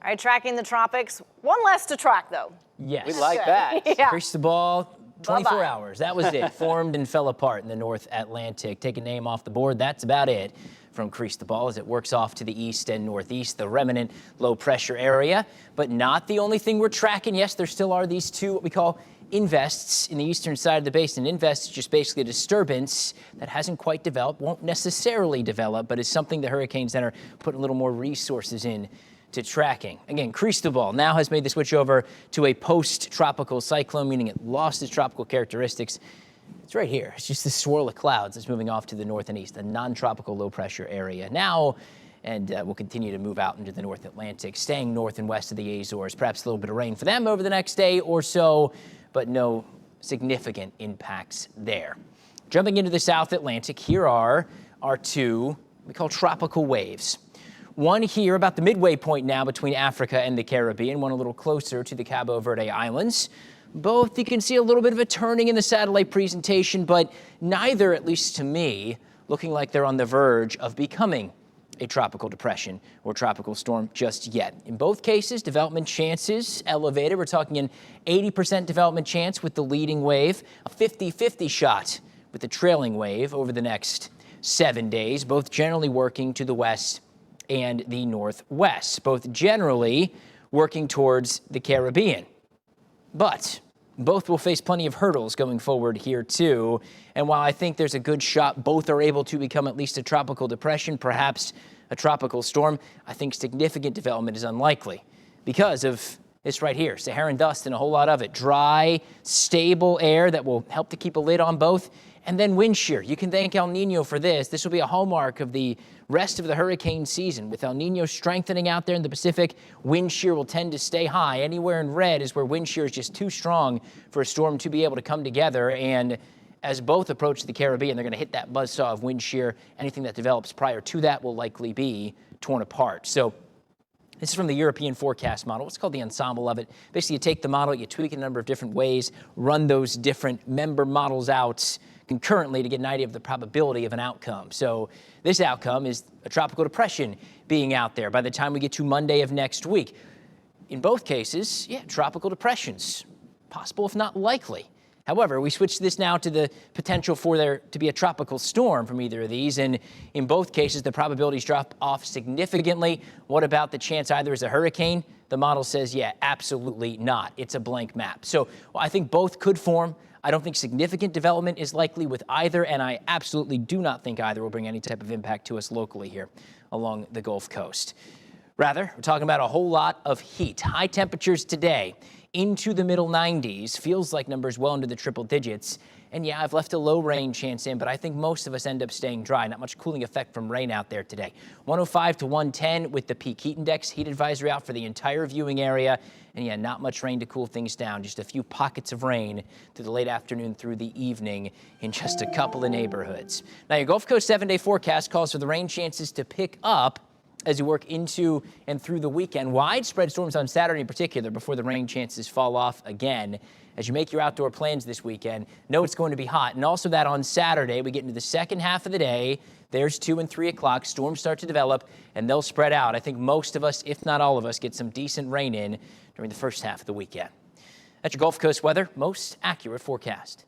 All right, tracking the tropics. One less to track, though. Yes. We like that. Yeah. Cristobal, 24 Bye-bye. hours. That was it. Formed and fell apart in the North Atlantic. Take a name off the board. That's about it from Cristobal as it works off to the east and northeast, the remnant low pressure area. But not the only thing we're tracking. Yes, there still are these two, what we call invests in the eastern side of the basin. Invest is just basically a disturbance that hasn't quite developed, won't necessarily develop, but is something the Hurricane Center put a little more resources in to tracking. Again, Cristobal now has made the switch over to a post-tropical cyclone, meaning it lost its tropical characteristics. It's right here. It's just this swirl of clouds that's moving off to the north and east, a non-tropical low-pressure area now, and will continue to move out into the North Atlantic, staying north and west of the Azores. Perhaps a little bit of rain for them over the next day or so, but no significant impacts there. Jumping into the South Atlantic, here are our two we call tropical waves. One here about the midway point now between Africa and the Caribbean, one a little closer to the Cabo Verde Islands. Both you can see a little bit of a turning in the satellite presentation, but neither, at least to me, looking like they're on the verge of becoming a tropical depression or tropical storm just yet. In both cases, development chances elevated. We're talking an 80% development chance with the leading wave, a 50-50 shot with the trailing wave over the next 7 days, both generally working to the west and the northwest, both generally working towards the Caribbean. But both will face plenty of hurdles going forward here too. And while I think there's a good shot both are able to become at least a tropical depression, perhaps a tropical storm, I think significant development is unlikely because of this right here, Saharan dust and a whole lot of it. Dry, stable air that will help to keep a lid on both. And then wind shear. You can thank El Nino for this. This will be a hallmark of the rest of the hurricane season. With El Nino strengthening out there in the Pacific, wind shear will tend to stay high. Anywhere in red is where wind shear is just too strong for a storm to be able to come together. And as both approach the Caribbean, they're going to hit that buzzsaw of wind shear. Anything that develops prior to that will likely be torn apart. So this is from the European forecast model. It's called the ensemble of it. Basically, you take the model, you tweak it a number of different ways, run those different member models out concurrently to get an idea of the probability of an outcome. So this outcome is a tropical depression being out there by the time we get to Monday of next week. In both cases, yeah, tropical depressions, possible if not likely. However, we switch this now to the potential for there to be a tropical storm from either of these, and in both cases, the probabilities drop off significantly. What about the chance either is a hurricane? The model says, yeah, absolutely not. It's a blank map. So well, I think both could form. I don't think significant development is likely with either, and I absolutely do not think either will bring any type of impact to us locally here along the Gulf Coast. Rather, we're talking about a whole lot of heat. High temperatures today into the middle 90s, feels like numbers well into the triple digits. And yeah, I've left a low rain chance in, but I think most of us end up staying dry. Not much cooling effect from rain out there today. 105 to 110 with the peak heat index. Heat advisory out for the entire viewing area. And yeah, not much rain to cool things down. Just a few pockets of rain through the late afternoon through the evening in just a couple of neighborhoods. Now, your Gulf Coast 7-day forecast calls for the rain chances to pick up as you work into and through the weekend. Widespread storms on Saturday in particular before the rain chances fall off again. As you make your outdoor plans this weekend, know it's going to be hot. And also that on Saturday, we get into the second half of the day. There's 2 and 3 o'clock. Storms start to develop, and they'll spread out. I think most of us, if not all of us, get some decent rain in during the first half of the weekend. That's your Gulf Coast weather. Most accurate forecast.